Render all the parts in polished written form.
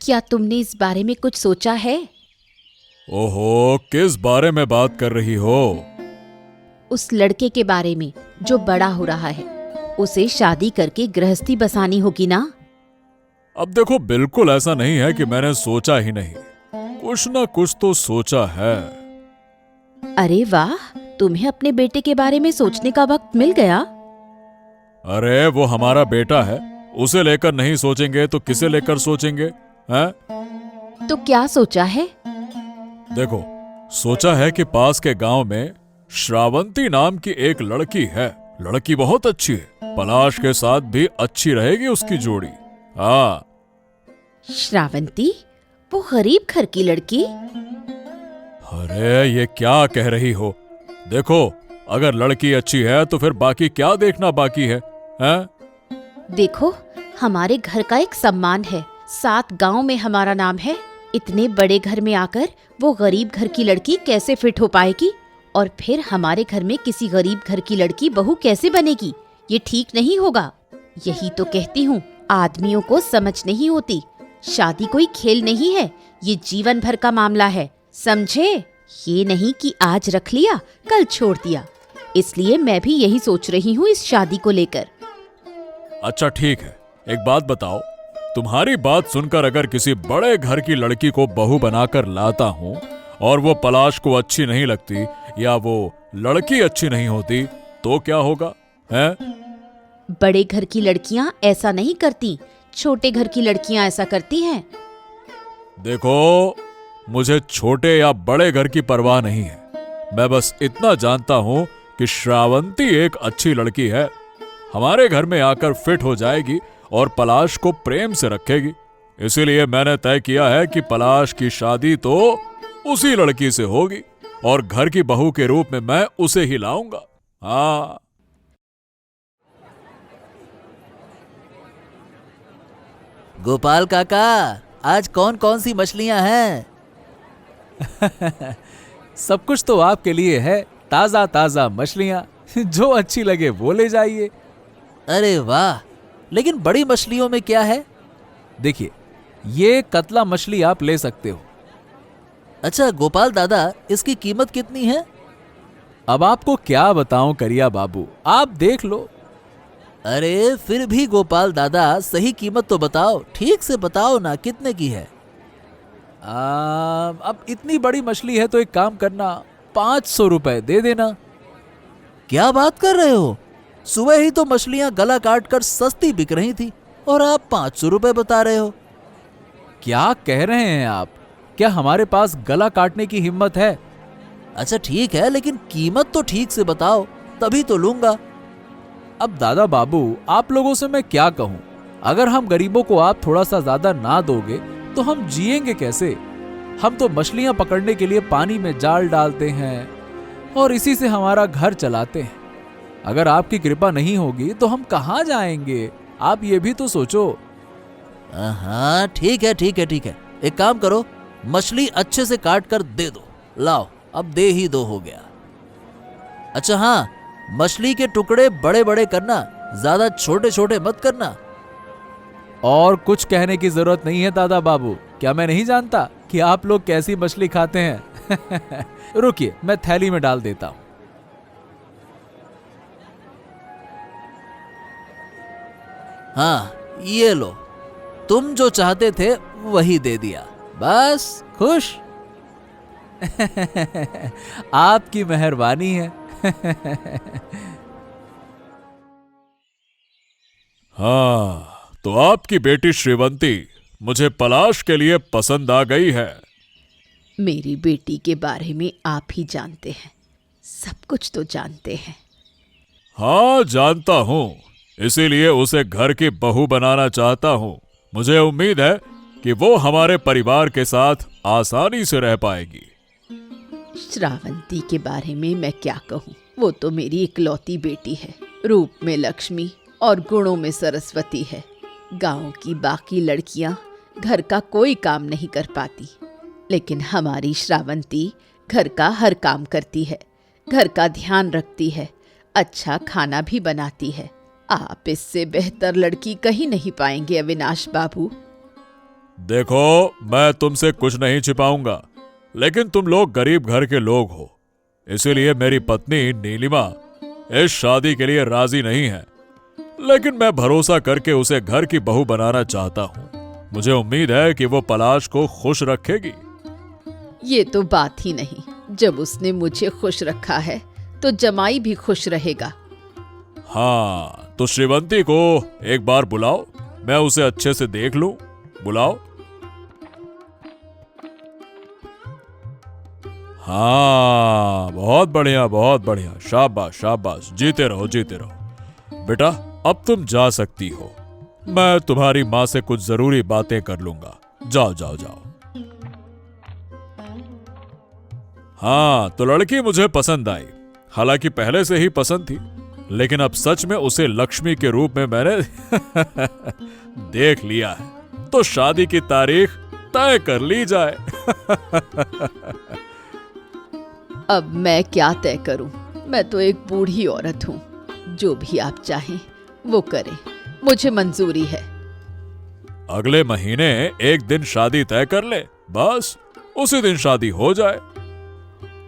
क्या तुमने इस बारे में कुछ सोचा है? ओहो, किस बारे में बात कर रही हो? उस लड़के के बारे में जो बड़ा हो रहा है। उसे शादी करके गृहस्थी बसानी होगी ना? अब देखो, बिल्कुल ऐसा नहीं है कि मैंने सोचा ही नहीं। कुछ ना कुछ तो सोचा है। अरे वाह, तुम्हें अपने बेटे के बारे में सोचने का वक्त मिल गया। अरे वो हमारा बेटा है, उसे लेकर नहीं सोचेंगे तो किसे लेकर सोचेंगे? हैं? तो क्या सोचा है? देखो, सोचा है कि पास के गांव में श्रावंती नाम की एक लड़की है। लड़की बहुत अच्छी है, पलाश के साथ भी अच्छी रहेगी उसकी जोड़ी। हाँ। श्रावंती? वो गरीब घर की लड़की? अरे ये क्या कह रही हो? देखो, अगर लड़की अच्छी है तो फिर बाकी क्या देखना बाकी है? हैं? देखो, हमारे घर का एक सम्मान है, 7 गांव में हमारा नाम है। इतने बड़े घर में आकर वो गरीब घर की लड़की कैसे फिट हो पाएगी? और फिर हमारे घर में किसी गरीब घर की लड़की बहू कैसे बनेगी? ये ठीक नहीं होगा। यही तो कहती हूँ, आदमियों को समझ नहीं होती। शादी कोई खेल नहीं है, ये जीवन भर का मामला है, समझे? ये नहीं कि आज रख लिया कल छोड़ दिया। इसलिए मैं भी यही सोच रही हूँ इस शादी को लेकर। अच्छा ठीक है, एक बात बताओ, तुम्हारी बात सुनकर अगर किसी बड़े घर की लड़की को बहू बनाकर लाता हूँ और वो पलाश को अच्छी नहीं लगती या वो लड़की अच्छी नहीं होती तो क्या होगा? हैं? बड़े घर की लड़कियां ऐसा नहीं करती, छोटे घर की लड़कियां ऐसा करती हैं। देखो, मुझे छोटे या बड़े घर की परवाह नहीं है। मैं बस इतना जानता हूं कि श्रावंती एक अच्छी लड़की है, हमारे घर में आकर फिट हो जाएगी और पलाश को प्रेम से रखेगी। इसीलिए मैंने तय किया है कि पलाश की शादी तो उसी लड़की से होगी और घर की बहू के रूप में मैं उसे ही लाऊंगा। हाँ। गोपाल काका, आज कौन कौन सी मछलियां हैं? सब कुछ तो आपके लिए है, ताजा ताजा मछलियां। जो अच्छी लगे वो ले जाइए। अरे वाह, लेकिन बड़ी मछलियों में क्या है? देखिए, ये कतला मछली आप ले सकते हो। अच्छा गोपाल दादा, इसकी कीमत कितनी है? अब आपको क्या बताऊं करिया बाबू, आप देख लो। अरे फिर भी गोपाल दादा, सही कीमत तो बताओ, ठीक से बताओ ना, कितने की है? अब इतनी बड़ी मछली है तो एक काम करना, 500 रुपए दे देना। क्या बात कर रहे हो? सुबह ही तो मछलियां गला काट कर सस्ती बिक रही थी और आप 500 रुपए बता रहे हो। क्या कह रहे हैं आप? क्या हमारे पास गला काटने की हिम्मत है? अच्छा ठीक है, लेकिन कीमत तो ठीक से बताओ, तभी तो लूंगा। अब दादा बाबू, आप लोगों से मैं क्या कहूं? अगर हम गरीबों को आप थोड़ा सा ज्यादा ना दोगे तो हम जिएंगे कैसे? हम तो मछलियां पकड़ने के लिए पानी में जाल डालते हैं और इसी से हमारा घर चलाते हैं। अगर आपकी कृपा नहीं होगी तो हम कहां जाएंगे? आप ये भी तो सोचो। हाँ ठीक है ठीक है ठीक है, एक काम करो, मछली अच्छे से काट कर दे दो। लाओ, अब दे ही दो हो गया। अच्छा हाँ, मछली के टुकड़े बड़े बड़े करना, ज्यादा छोटे छोटे मत करना। और कुछ कहने की जरूरत नहीं है दादा बाबू, क्या मैं नहीं जानता कि आप लोग कैसी मछली खाते हैं? रुकिए, मैं थैली में डाल देता हूं। हाँ ये लो, तुम जो चाहते थे वही दे दिया, बस खुश? आपकी मेहरबानी है। हाँ, तो आपकी बेटी श्रीवंती मुझे पलाश के लिए पसंद आ गई है। मेरी बेटी के बारे में आप ही जानते हैं, सब कुछ तो जानते हैं। हाँ जानता हूँ, इसीलिए उसे घर की बहू बनाना चाहता हूँ। मुझे उम्मीद है कि वो हमारे परिवार के साथ आसानी से रह पाएगी। श्रावंती के बारे में मैं क्या कहूँ, वो तो मेरी इकलौती बेटी है, रूप में लक्ष्मी और गुणों में सरस्वती है। गांव की बाकी लड़कियां घर का कोई काम नहीं कर पाती, लेकिन हमारी श्रावंती घर का हर काम करती है, घर का ध्यान रखती है, अच्छा खाना भी बनाती है। आप इससे बेहतर लड़की कहीं नहीं पाएंगे अविनाश बाबू। देखो, मैं तुमसे कुछ नहीं छिपाऊंगा, लेकिन तुम लोग गरीब घर के लोग हो, इसीलिए मेरी पत्नी नीलिमा इस शादी के लिए राजी नहीं है। लेकिन मैं भरोसा करके उसे घर की बहू बनाना चाहता हूं। मुझे उम्मीद है कि वो पलाश को खुश रखेगी। ये तो बात ही नहीं, जब उसने मुझे खुश रखा है तो जमाई भी खुश रहेगा। हाँ, तो श्रीवंती को एक बार बुलाओ, मैं उसे अच्छे से देख लूं। बुलाओ। हाँ, बहुत बढ़िया, बहुत बढ़िया, शाबाश शाबाश, जीते रहो जीते रहो। बेटा, अब तुम जा सकती हो। मैं तुम्हारी माँ से कुछ जरूरी बातें कर लूंगा। जाओ जाओ जाओ। हाँ, तो लड़की मुझे पसंद आई, हालांकि पहले से ही पसंद थी, लेकिन अब सच में उसे लक्ष्मी के रूप में मैंने देख लिया है, तो शादी की तारीख तय कर ली जाए। अब मैं क्या तय करूं? मैं तो एक बूढ़ी औरत हूं। जो भी आप चाहें वो करें, मुझे मंजूरी है। अगले महीने एक दिन शादी तय कर ले, बस उसी दिन शादी हो जाए।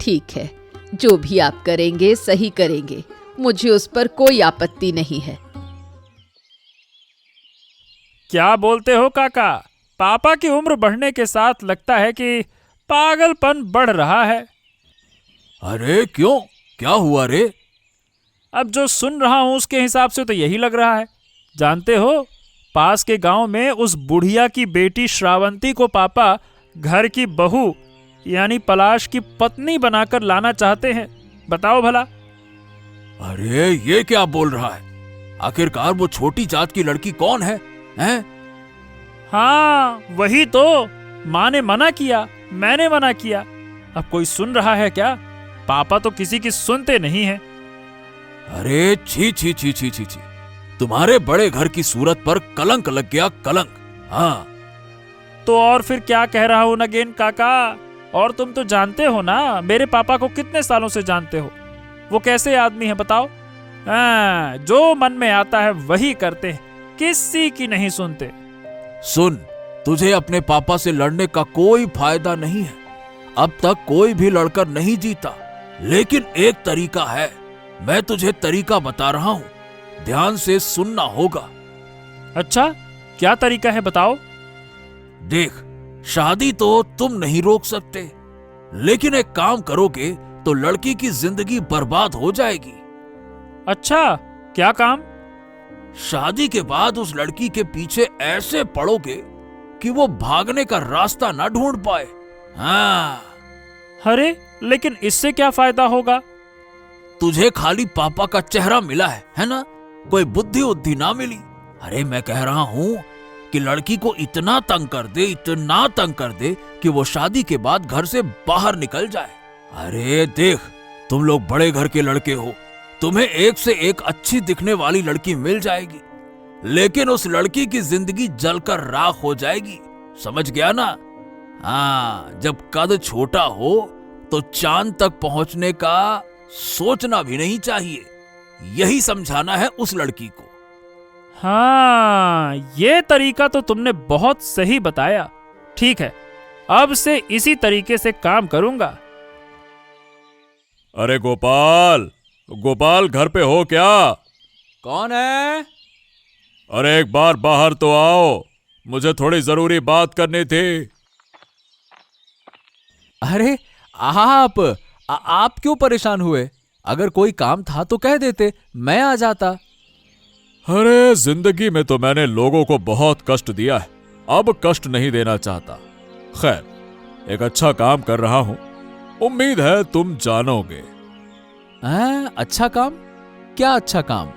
ठीक है, जो भी आप करेंगे सही करेंगे, मुझे उस पर कोई आपत्ति नहीं है। क्या बोलते हो काका? पापा की उम्र बढ़ने के साथ लगता है कि पागलपन बढ़ रहा है। अरे क्यों, क्या हुआ रे? अब जो सुन रहा हूं उसके हिसाब से तो यही लग रहा है। जानते हो, पास के गांव में उस बुढ़िया की बेटी श्रावंती को पापा घर की बहू यानी पलाश की पत्नी बनाकर लाना चाहते हैं। बताओ भला। अरे ये क्या बोल रहा है? आखिरकार वो छोटी जात की लड़की कौन है, हैं? हाँ, वही तो। माँ ने मना किया, मैंने मना किया। अब कोई सुन रहा है क्या? पापा तो किसी की सुनते नहीं हैं। अरे छी छी छी छी छी छी, तुम्हारे बड़े घर की सूरत पर कलंक लग गया, कलंक। हाँ, तो और फिर क्या कह रहा हूं नगेन काका? और तुम तो जानते हो ना, मेरे पापा को कितने सालों से जानते हो। वो कैसे आदमी है बताओ? हाँ, जो मन में आता है वही करते हैं, किसी की नहीं सुनते। सुन, तुझे अपने पापा से लड़ने का कोई फायदा नहीं है। अब तक कोई भी लड़कर नहीं जीता, लेकिन एक तरीका है। मैं तुझे तरीका बता रहा हूं, ध्यान से सुनना होगा। अच्छा, क्या तरीका है बताओ? देख, शादी तो तुम नहीं रोक सकते, लेकिन एक काम करोगे तो लड़की की जिंदगी बर्बाद हो जाएगी। अच्छा, क्या काम? शादी के बाद उस लड़की के पीछे ऐसे पड़ोगे कि वो भागने का रास्ता ना ढूंढ पाए। हाँ। अरे, लेकिन इससे क्या फायदा होगा? तुझे खाली पापा का चेहरा मिला है ना? कोई बुद्धि उद्धि ना मिली। अरे मैं कह रहा हूं कि लड़की को इतना तंग कर दे, इतना तंग कर दे कि वो शादी के बाद घर से बाहर निकल जाए। अरे देख, तुम लोग बड़े घर के लड़के हो, तुम्हें एक से एक अच्छी दिखने वाली लड़की मिल जाएगी, लेकिन उस लड़की की जिंदगी जलकर राख हो जाएगी। समझ गया ना? हाँ, जब कद छोटा हो तो चांद तक पहुंचने का सोचना भी नहीं चाहिए। यही समझाना है उस लड़की को। हाँ, ये तरीका तो तुमने बहुत सही बताया। ठीक है, अब से इसी तरीके से काम करूंगा। अरे गोपाल, गोपाल घर पे हो क्या? कौन है? अरे एक बार बाहर तो आओ, मुझे थोड़ी जरूरी बात करनी थी। अरे आप क्यों परेशान हुए? अगर कोई काम था तो कह देते, मैं आ जाता। अरे जिंदगी में तो मैंने लोगों को बहुत कष्ट दिया है, अब कष्ट नहीं देना चाहता। खैर, एक अच्छा काम कर रहा हूं, उम्मीद है तुम जानोगे। अच्छा काम? क्या अच्छा काम?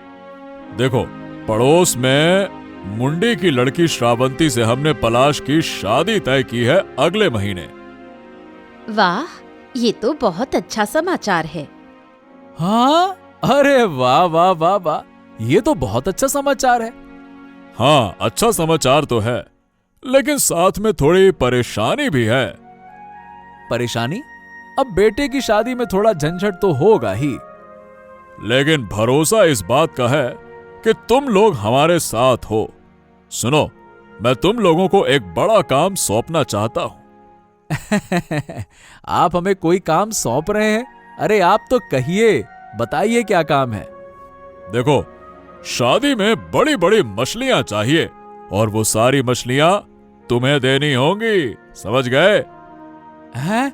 देखो, पड़ोस में मुंडी की लड़की श्रावंती से हमने पलाश की शादी तय की है अगले महीने। वाह, ये तो बहुत अच्छा समाचार है। हाँ, अरे वाह वाह वाह वाह, ये तो बहुत अच्छा समाचार है। हाँ, अच्छा समाचार तो है, लेकिन साथ में थोड़ी परेशानी भी है। परेशानी? अब बेटे की शादी में थोड़ा झंझट तो होगा ही, लेकिन भरोसा इस बात का है कि तुम लोग हमारे साथ हो। सुनो, मैं तुम लोगों को एक बड़ा काम सौंपना चाहता हूं। आप हमें कोई काम सौंप रहे हैं? अरे आप तो कहिए, बताइए क्या काम है। देखो, शादी में बड़ी बड़ी मछलियां चाहिए और वो सारी मछलियां तुम्हें देनी होंगी, समझ गए? हैं?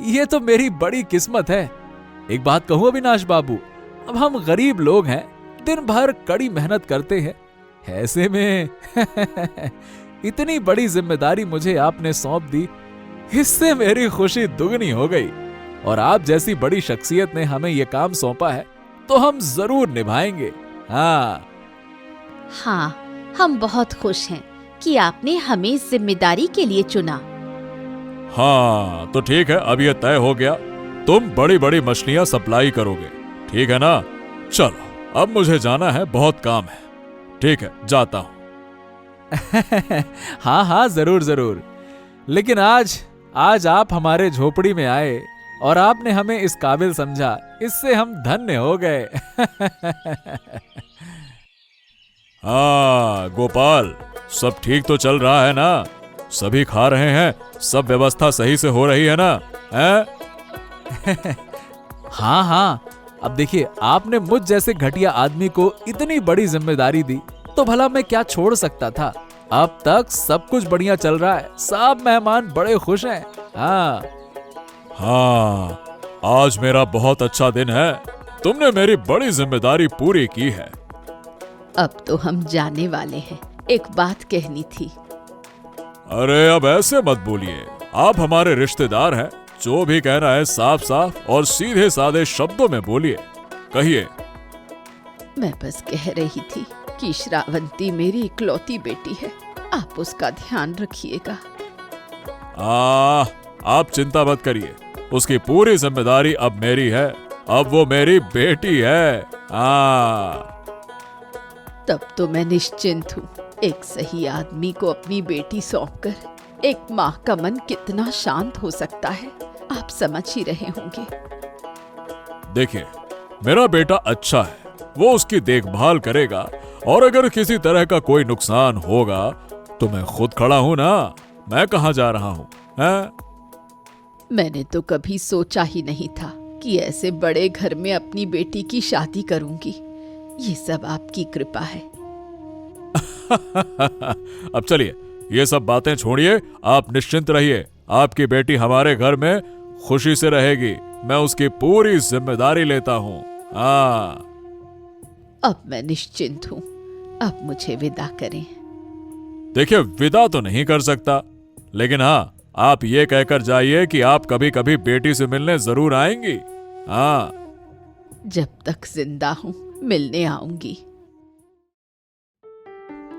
ये तो मेरी बड़ी किस्मत है। एक बात कहूं अविनाश बाबू, अब हम गरीब लोग हैं, दिन भर कड़ी मेहनत करते हैं, ऐसे में इतनी बड़ी जिम्मेदारी मुझे आपने सौंप दी, इससे मेरी खुशी दुगनी हो गई। और आप जैसी बड़ी शख्सियत ने हमें यह काम सौंपा है तो हम जरूर निभाएंगे। हाँ हम बहुत खुश हैं कि आपने हमें इस जिम्मेदारी के लिए चुना। हाँ तो ठीक है, अब यह तय हो गया, तुम बड़ी बड़ी मछलियां सप्लाई करोगे, ठीक है ना? चलो अब मुझे जाना है, बहुत काम है। ठीक है, जाता हूं। हाँ जरूर जरूर। लेकिन आज आप हमारे झोपड़ी में आए और आपने हमें इस काबिल समझा, इससे हम धन्य हो गए। हाँ गोपाल, सब ठीक तो चल रहा है ना? सभी खा रहे हैं, सब व्यवस्था सही से हो रही है ना? हैं? हाँ, अब देखिए, आपने मुझ जैसे घटिया आदमी को इतनी बड़ी जिम्मेदारी दी तो भला मैं क्या छोड़ सकता था। अब तक सब कुछ बढ़िया चल रहा है, सब मेहमान बड़े खुश हैं। हाँ, आज मेरा बहुत अच्छा दिन है, तुमने मेरी बड़ी जिम्मेदारी पूरी की है। अब तो हम जाने वाले हैं, एक बात कहनी थी। अरे अब ऐसे मत बोलिए, आप हमारे रिश्तेदार हैं, जो भी कहना है साफ साफ और सीधे साधे शब्दों में बोलिए, कहिए। मैं बस कह रही थी कि श्रावंती मेरी इकलौती बेटी है, आप उसका ध्यान रखिएगा। आप चिंता मत करिए, उसकी पूरी जिम्मेदारी अब मेरी है, अब वो मेरी बेटी है। तब तो मैं निश्चिंत हूँ। एक सही आदमी को अपनी बेटी सौंपकर एक माँ का मन कितना शांत हो सकता है, आप समझ ही रहे होंगे। देखिए, मेरा बेटा अच्छा है, वो उसकी देखभाल करेगा, और अगर किसी तरह का कोई नुकसान होगा तो मैं खुद खड़ा हूं ना, मैं कहाँ जा रहा हूँ? मैंने तो कभी सोचा ही नहीं था कि ऐसे बड़े घर में अपनी बेटी की शादी करूंगी। ये सब आपकी कृपा है। अब चलिए, ये सब बातें छोड़िए, आप निश्चिंत रहिए, आपकी बेटी हमारे घर में खुशी से रहेगी, मैं उसकी पूरी जिम्मेदारी लेता हूँ। अब मैं निश्चिंत हूँ, अब मुझे विदा करें। देखिए, विदा तो नहीं कर सकता, लेकिन हाँ, आप ये कहकर जाइए कि आप कभी कभी बेटी से मिलने जरूर आएंगी। जब तक जिंदा हूँ मिलने आऊंगी।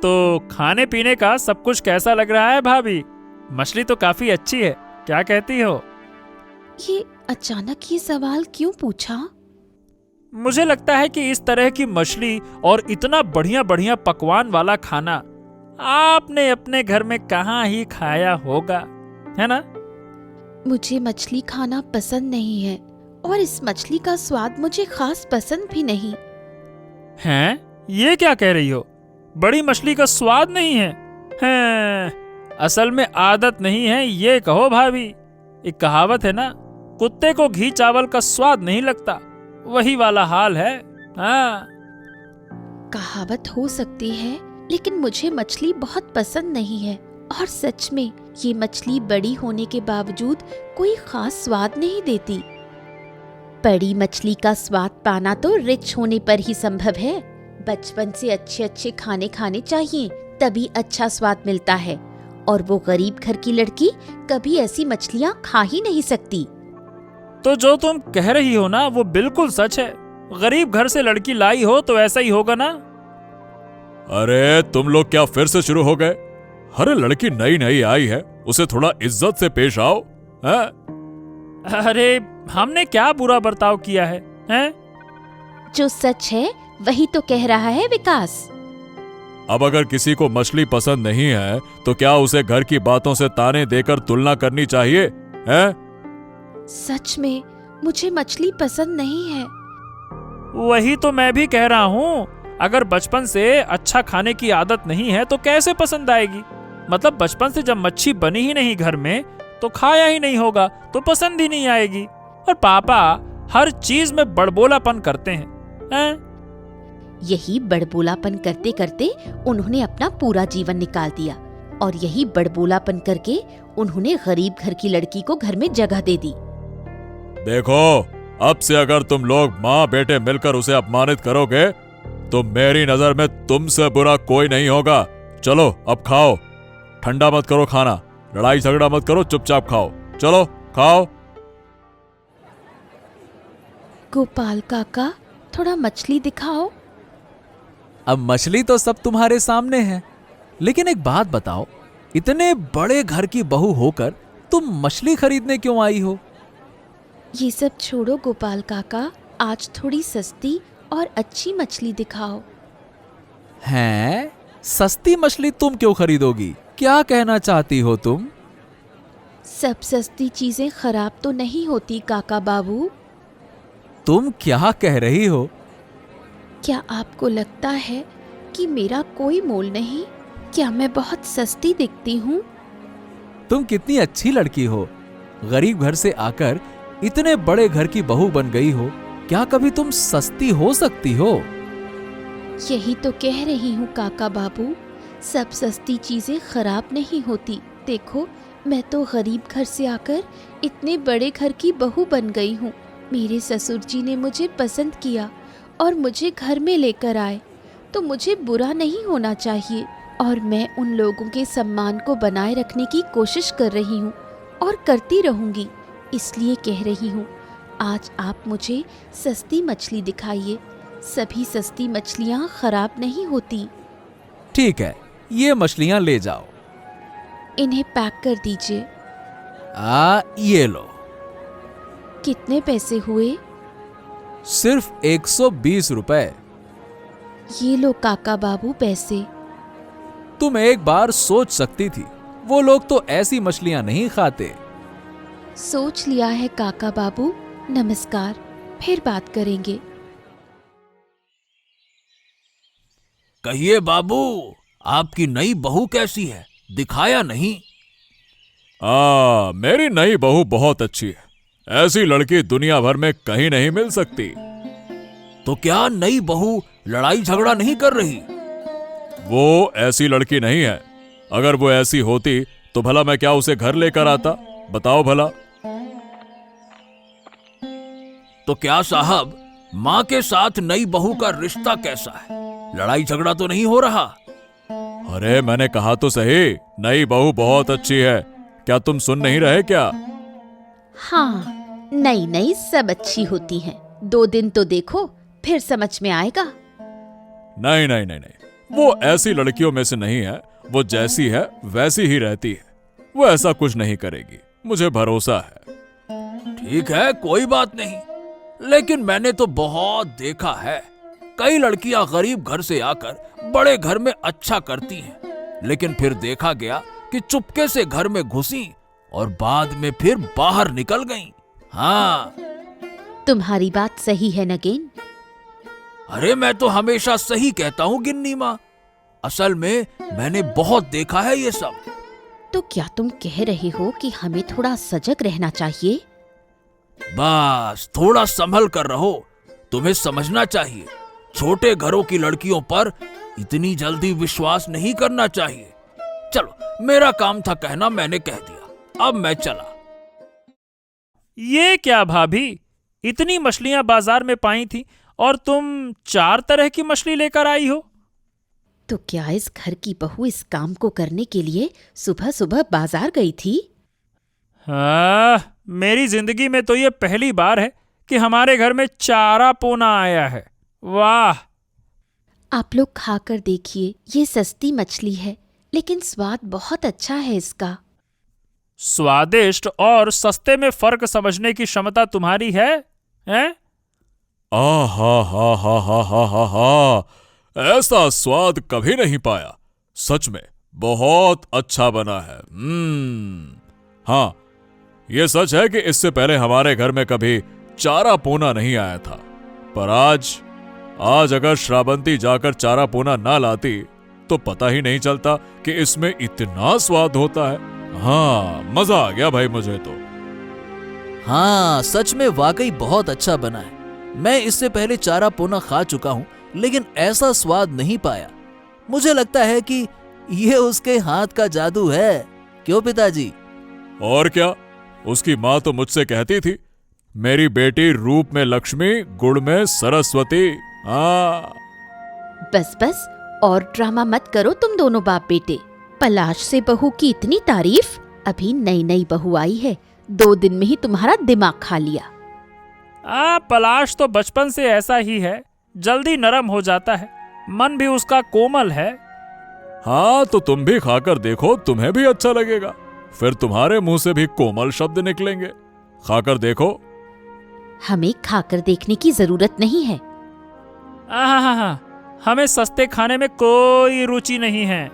तो खाने पीने का सब कुछ कैसा लग रहा है भाभी? मछली तो काफी अच्छी है, क्या कहती हो? ये अचानक ये सवाल क्यों पूछा? मुझे लगता है कि इस तरह की मछली और इतना बढ़िया बढ़िया पकवान वाला खाना आपने अपने घर में कहाँ ही खाया होगा, है ना? मुझे मछली खाना पसंद नहीं है और इस मछली का स्वाद मुझे खास पसंद भी नहीं। हैं? ये क्या कह रही हो? बड़ी मछली का स्वाद नहीं है? हैं? असल में आदत नहीं है, ये कहो भाभी। एक कहावत है ना, कुत्ते को घी चावल का स्वाद नहीं लगता, वही वाला हाल है। कहावत हो सकती है, लेकिन मुझे मछली बहुत पसंद नहीं है, और सच में ये मछली बड़ी होने के बावजूद कोई खास स्वाद नहीं देती। बड़ी मछली का स्वाद पाना तो रिच होने पर ही संभव है। बचपन से अच्छे अच्छे खाने खाने चाहिए, तभी अच्छा स्वाद मिलता है, और वो गरीब घर की लड़की कभी ऐसी मछलियाँ खा ही नहीं सकती। तो जो तुम कह रही हो ना, वो बिल्कुल सच है। गरीब घर से लड़की लाई हो तो ऐसा ही होगा ना? अरे तुम लोग क्या फिर से शुरू हो गए? अरे लड़की नई नई आई है, उसे थोड़ा इज्जत से पेश आओ। अरे हमने क्या बुरा बर्ताव किया है, हैं? जो सच है वही तो कह रहा है विकास। अब अगर किसी को मछली पसंद नहीं है तो क्या उसे घर की बातों से ताने देकर तुलना करनी चाहिए, हैं? सच में मुझे मछली पसंद नहीं है। वही तो मैं भी कह रहा हूँ। अगर बचपन से अच्छा खाने की आदत नहीं है तो कैसे पसंद आएगी? मतलब बचपन से जब मच्छी बनी ही नहीं घर में तो खाया ही नहीं होगा तो पसंद ही नहीं आएगी। और पापा हर चीज में बड़बोलापन करते हैं। यही बड़बोलापन करते करते उन्होंने अपना पूरा जीवन निकाल दिया और यही बड़बोलापन करके उन्होंने गरीब घर की लड़की को घर में जगह दे दी। देखो, अब से अगर तुम लोग माँ बेटे मिलकर उसे अपमानित करोगे तो मेरी नजर में तुमसे बुरा कोई नहीं होगा। चलो अब खाओ, ठंडा मत करो खाना, लड़ाई झगड़ा मत करो, चुपचाप खाओ। चलो खाओ। गोपाल काका, थोड़ा मछली दिखाओ। अब मछली तो सब तुम्हारे सामने है, लेकिन एक बात बताओ, इतने बड़े घर की बहू होकर तुम मछली खरीदने क्यों आई हो? ये सब छोड़ो गोपाल काका, आज थोड़ी सस्ती और अच्छी मछली दिखाओ। हैं? सस्ती मछली तुम क्यों खरीदोगी? क्या कहना चाहती हो तुम? सब सस्ती चीजें खराब तो नहीं होती काका बाबू। तुम क्या कह रही हो? क्या आपको लगता है कि मेरा कोई मोल नहीं? क्या मैं बहुत सस्ती दिखती हूँ? तुम कितनी अच्छी लड़की हो, गरीब घर से आकर इतने बड़े घर की बहू बन गई हो। क्या कभी तुम सस्ती हो सकती हो? यही तो कह रही हूँ काका बाबू, सब सस्ती चीजें खराब नहीं होती। देखो, मैं तो गरीब घर से आकर इतने बड़े घर की बहू बन गई हूँ। मेरे ससुर जी ने मुझे पसंद किया और मुझे घर में लेकर आए, तो मुझे बुरा नहीं होना चाहिए। और मैं उन लोगों के सम्मान को बनाए रखने की कोशिश कर रही हूँ और करती रहूँगी। इसलिए कह रही हूँ, आज आप मुझे सस्ती मछली दिखाइए। सभी सस्ती मछलियाँ खराब नहीं होती। ठीक है, ये मछलियां ले जाओ। इन्हें पैक कर दीजिए। ये लो। कितने पैसे हुए? सिर्फ 120 रुपए। ये लो काका बाबू पैसे। तुम एक बार सोच सकती थी, वो लोग तो ऐसी मछलियां नहीं खाते। सोच लिया है काका बाबू, नमस्कार, फिर बात करेंगे। कहिए बाबू, आपकी नई बहू कैसी है? दिखाया नहीं। मेरी नई बहू बहुत अच्छी है। ऐसी लड़की दुनिया भर में कहीं नहीं मिल सकती। तो क्या नई बहू लड़ाई झगड़ा नहीं कर रही? वो ऐसी लड़की नहीं है। अगर वो ऐसी होती तो भला मैं क्या उसे घर लेकर आता? बताओ भला। तो क्या साहब, माँ के साथ नई बहू का रिश्ता कैसा है? लड़ाई झगड़ा तो नहीं हो रहा? अरे मैंने कहा तो सही, नई बहू बहुत अच्छी है। क्या तुम सुन नहीं रहे क्या? हाँ, नई नई सब अच्छी होती हैं। 2 दिन तो देखो, फिर समझ में आएगा। नहीं नहीं नहीं नहीं, वो ऐसी लड़कियों में से नहीं है। वो जैसी है वैसी ही रहती है। वो ऐसा कुछ नहीं करेगी, मुझे भरोसा है। ठीक है, कोई बात नहीं, लेकिन मैंने तो बहुत देखा है, कई लड़कियां गरीब घर से आकर बड़े घर में अच्छा करती हैं, लेकिन फिर देखा गया कि चुपके से घर में घुसी और बाद में फिर बाहर निकल गईं। हाँ। तुम्हारी बात सही है नगेन। अरे मैं तो हमेशा सही कहता हूँ गिन्नी माँ। असल में मैंने बहुत देखा है ये सब। तो क्या तुम कह रहे हो कि हमें थोड़ा सजग रहना चाहिए? बस थोड़ा संभल कर रहो। तुम्हें समझना चाहिए, छोटे घरों की लड़कियों पर इतनी जल्दी विश्वास नहीं करना चाहिए। चलो, मेरा काम था कहना, मैंने कह दिया, अब मैं चला। ये क्या भाभी, इतनी मछलियां बाजार में पाई थी और तुम 4 तरह की मछली लेकर आई हो? तो क्या इस घर की बहू इस काम को करने के लिए सुबह सुबह बाजार गई थी? हाँ, मेरी जिंदगी में तो ये पहली बार है कि हमारे घर में चारा पोना आया है। वाह! आप लोग खाकर देखिए, ये सस्ती मछली है लेकिन स्वाद बहुत अच्छा है इसका। स्वादिष्ट और सस्ते में फर्क समझने की क्षमता तुम्हारी है, हैं? हा हा हा हा हा हा हा, ऐसा स्वाद कभी नहीं पाया। सच में बहुत अच्छा बना है। हाँ, ये सच है कि इससे पहले हमारे घर में कभी चारा पोना नहीं आया था, पर आज अगर श्रावंती जाकर चारा पोना ना लाती तो पता ही नहीं चलता कि इसमें इतना स्वाद होता है। हाँ, मजा आ गया भाई मुझे तो। हाँ, सच में वाकई बहुत अच्छा बना है। मैं इससे पहले चारा पोना खा चुका हूँ, लेकिन ऐसा स्वाद नहीं पाया। मुझे लगता है कि ये उसके हाथ का जादू है। क्यों पिताजी? और क्या, उसकी माँ तो मुझसे कहती थी, मेरी बेटी रूप में लक्ष्मी, गुण में सरस्वती। हाँ, बस बस, और ड्रामा मत करो तुम दोनों बाप बेटे। पलाश से बहू की इतनी तारीफ। अभी नई नई बहू आई है, 2 दिन में ही तुम्हारा दिमाग खा लिया। पलाश तो बचपन से ऐसा ही है, जल्दी नरम हो जाता है, मन भी उसका कोमल है। हाँ, तो तुम भी खाकर देखो, तुम्हें भी अच्छा लगेगा। फिर तुम्हारे मुंह से भी कोमल शब्द निकलेंगे। खाकर देखो। हमें खाकर देखने की जरूरत नहीं है। हाँ, हमें सस्ते खाने में कोई रुचि नहीं है।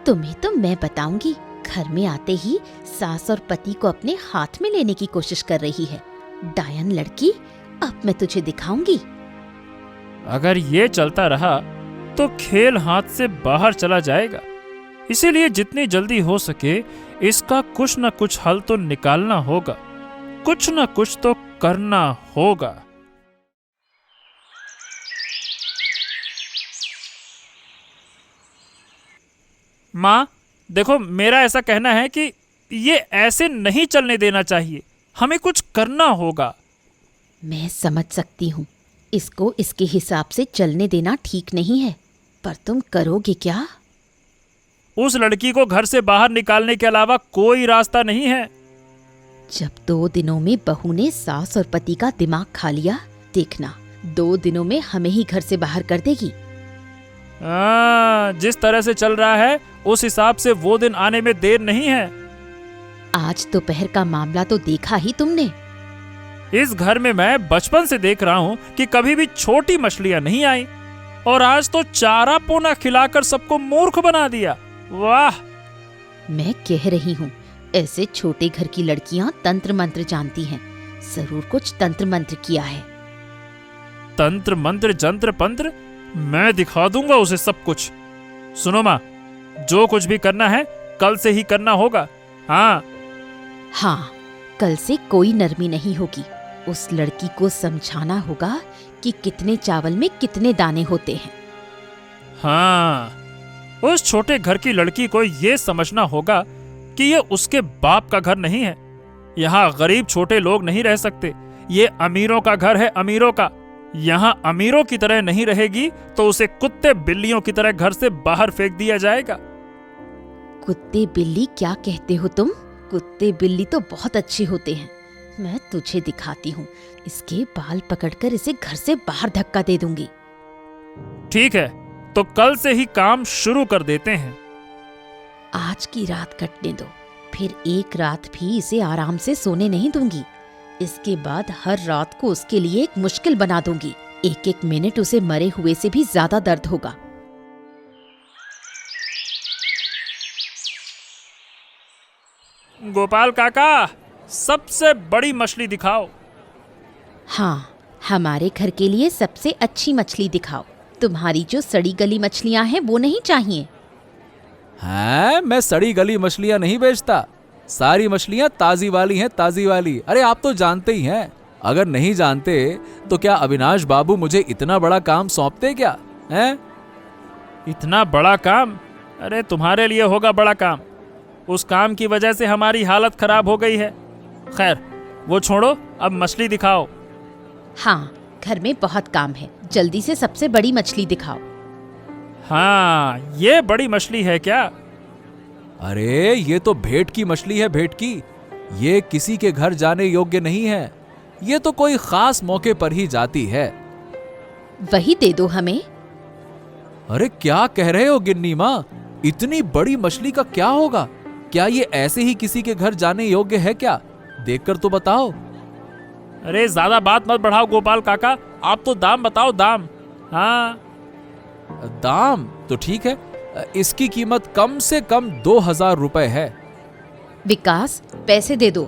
तुम्हें तो मैं बताऊंगी। घर में आते ही सास और पति को अपने हाथ में लेने की कोशिश कर रही है। डायन लड़की, अब मैं तुझे दिखाऊंगी। अगर ये चलता रहा तो खेल हाथ से बाहर चला जाएगा। इसीलिए जितनी जल्दी हो सके इसका कुछ न कुछ हल तो निकालना होगा, कुछ न कुछ तो करना होगा। माँ, देखो, मेरा ऐसा कहना है कि ये ऐसे नहीं चलने देना चाहिए, हमें कुछ करना होगा। मैं समझ सकती हूँ, इसको इसके हिसाब से चलने देना ठीक नहीं है, पर तुम करोगे क्या? उस लड़की को घर से बाहर निकालने के अलावा कोई रास्ता नहीं है। जब 2 दिनों में बहू ने सास और पति का दिमाग खा लिया, देखना 2 दिनों में हमें ही घर से बाहर कर देगी। जिस तरह से चल रहा है उस हिसाब से वो दिन आने में देर नहीं है। आज दोपहर का मामला तो देखा ही तुमने। इस घर में मैं बचपन से देख रहा हूँ कि कभी भी छोटी मछलियां नहीं आई, और आज तो चारा पोना खिलाकर सबको मूर्ख बना दिया। वाह! मैं कह रही हूँ, ऐसे छोटे घर की लड़कियां तंत्र मंत्र जानती हैं। जरूर कुछ तंत्र मंत्र किया है। तंत्र मंत्र जंत्र पंत्र, मैं दिखा दूंगा उसे सब कुछ। सुनो माँ, जो कुछ भी करना है कल से ही करना होगा। हाँ, कल से कोई नरमी नहीं होगी। उस लड़की को समझाना होगा कि कितने चावल में कितने दाने होते हैं। हाँ, उस छोटे घर की लड़की को ये समझना होगा कि ये उसके बाप का घर नहीं है। यहाँ गरीब छोटे लोग नहीं रह सकते। ये अमीरों का घर है, अमीरों का। यहाँ अमीरों की तरह नहीं रहेगी तो उसे कुत्ते बिल्लियों की तरह घर से बाहर फेंक दिया जाएगा। कुत्ते बिल्ली क्या कहते हो तुम? कुत्ते बिल्ली तो बहुत अच्छे होते हैं। मैं तुझे दिखाती हूँ, इसके बाल पकड़कर इसे घर से बाहर धक्का दे दूंगी। ठीक है, तो कल से ही काम शुरू कर देते हैं। आज की रात कटने दो, फिर एक रात भी इसे आराम से सोने नहीं दूंगी। इसके बाद हर रात को उसके लिए एक मुश्किल बना दूंगी। 1-1 मिनट उसे मरे हुए से भी ज्यादा दर्द होगा। गोपाल काका, सबसे बड़ी मछली दिखाओ। हाँ, हमारे घर के लिए सबसे अच्छी मछली दिखाओ। तुम्हारी जो सड़ी गली मछलियां हैं वो नहीं चाहिए। हैं? मैं सड़ी गली मछलियां नहीं बेचता। सारी मछलियां ताजी वाली हैं, ताजी वाली। अरे आप तो जानते ही हैं। अगर नहीं जानते तो क्या अविनाश बाबू मुझे इतना बड़ा काम सौंपते क्या? हैं? इतना बड़ा काम? अरे तुम्हारे लिए होगा बड़ा काम। उस काम की वजह से हमारी हालत खराब हो गई है। खैर, वो छोड़ो, अब मछली दिखाओ। हाँ, घर में बहुत काम है, जल्दी से सबसे बड़ी मछली दिखाओ। हाँ, ये बड़ी मछली है क्या? अरे ये तो भेंट की मछली है, भेंट की। ये किसी के घर जाने योग्य नहीं है। ये तो कोई खास मौके पर ही जाती है। वही दे दो हमें। अरे क्या कह रहे हो गिन्नी माँ? इतनी बड़ी मछली का क्या होगा? क्या ये ऐसे ही किसी के घर जाने योग्य है क्या? देखकर तो बताओ। अरे ज्यादा बात मत बढ़ाओ गोपाल काका, आप तो दाम बताओ, दाम। हाँ, दाम तो ठीक है। इसकी कीमत कम से कम 2000 रुपए है। विकास, पैसे दे दो।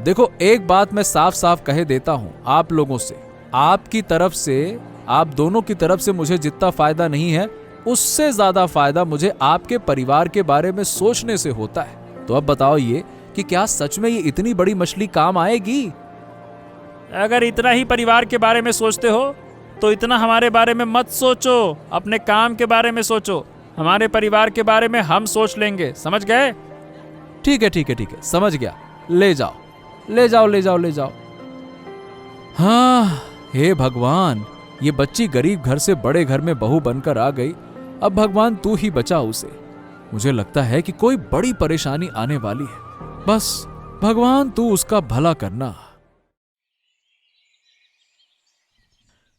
देखो, एक बात मैं साफ साफ कहे देता हूं आप लोगों से। आपकी तरफ से आप दोनों की तरफ से मुझे जितना फायदा नहीं है, उससे ज्यादा फायदा मुझे आपके परिवार के बारे में सोचने से होता है। तो अब बताओ ये कि क्या सच में ये इतनी बड़ी मछली काम आएगी? अगर इतना ही परिवार के बारे में सोचते हो तो इतना हमारे बारे में मत सोचो, अपने काम के बारे में सोचो। हमारे परिवार के बारे में हम सोच लेंगे, समझ गए? ठीक है ठीक है ठीक है, समझ गया। ले जाओ ले जाओ ले जाओ ले जाओ। हाँ, हे भगवान, ये बच्ची गरीब घर से बड़े घर में बहू बनकर आ गई। अब भगवान तू ही बचा उसे। मुझे लगता है कि कोई बड़ी परेशानी आने वाली है। बस भगवान तू उसका भला करना।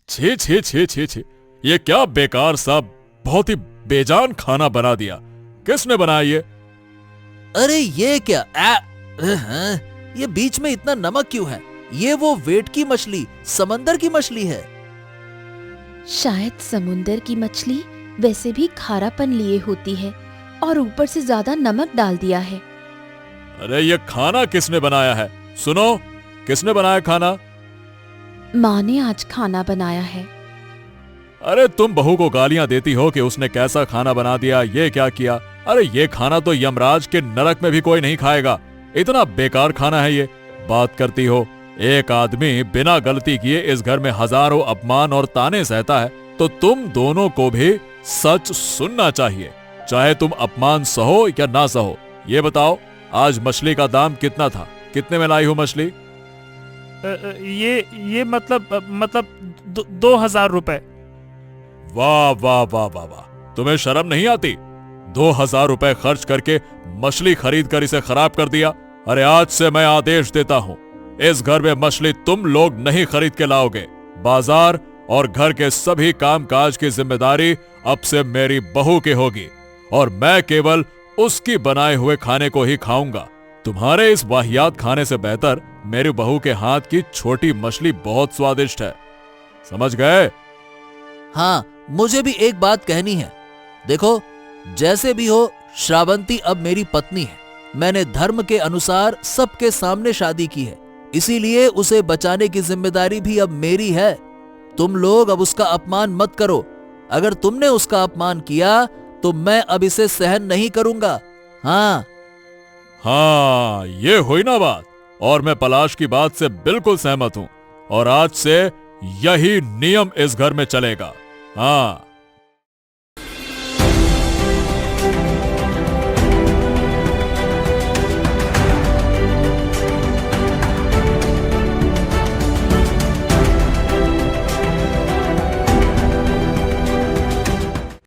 छी छी छी छी छी, ये क्या बेकार सा बहुत ही बेजान खाना बना दिया। किसने बनाया ये? अरे ये क्या ये बीच में इतना नमक क्यों है? ये वो वेट की मछली, समंदर की मछली है। शायद समुंदर की मछली वैसे भी खारापन लिए होती है और ऊपर से ज्यादा नमक डाल दिया है। अरे ये खाना किसने बनाया है? सुनो, किसने बनाया खाना? माँ ने आज खाना बनाया है। अरे तुम बहू को गालियां देती हो कि उसने कैसा खाना बना दिया, ये क्या किया। अरे ये खाना तो यमराज के नरक में भी कोई नहीं खाएगा। इतना बेकार खाना है ये। बात करती हो, एक आदमी बिना गलती किए इस घर में हजारों अपमान और ताने सहता है, तो तुम दोनों को भी सच सुनना चाहिए, चाहे तुम अपमान सहो या ना सहो। ये बताओ, आज मछली का दाम कितना था? कितने में लाई हो मछली? ये मतलब 2,000 रुपए। वाह वाह वाह वाह वाह, तुम्हें शर्म नहीं आती? 2,000 रुपए खर्च करके मछली खरीद कर इसे खराब कर दिया। अरे आज से मैं आदेश देता हूं, इस घर में मछली तुम लोग नहीं खरीद के लाओगे। बाजार और घर के सभी कामकाज की जिम्मेदारी अब से मेरी बहू की होगी और मैं केवल उसकी बनाए हुए खाने को ही खाऊंगा। तुम्हारे इस वाहियात खाने से बेहतर मेरी बहू के हाथ की छोटी मछली बहुत स्वादिष्ट है। समझ गए? हाँ, मुझे भी एक बात कहनी है। देखो, जैसे भी हो, श्रावंती अब मेरी पत्नी है। मैंने धर्म के अनुसार सबके सामने शादी की है, इसीलिए उसे बचाने की जिम्मेदारी भी अब मेरी है। तुम लोग अब उसका अपमान मत करो। अगर तुमने उसका अपमान किया तो मैं अब इसे सहन नहीं करूंगा। हाँ, ये हुई ना बात। और मैं पलाश की बात से बिल्कुल सहमत हूं और आज से यही नियम इस घर में चलेगा। हाँ।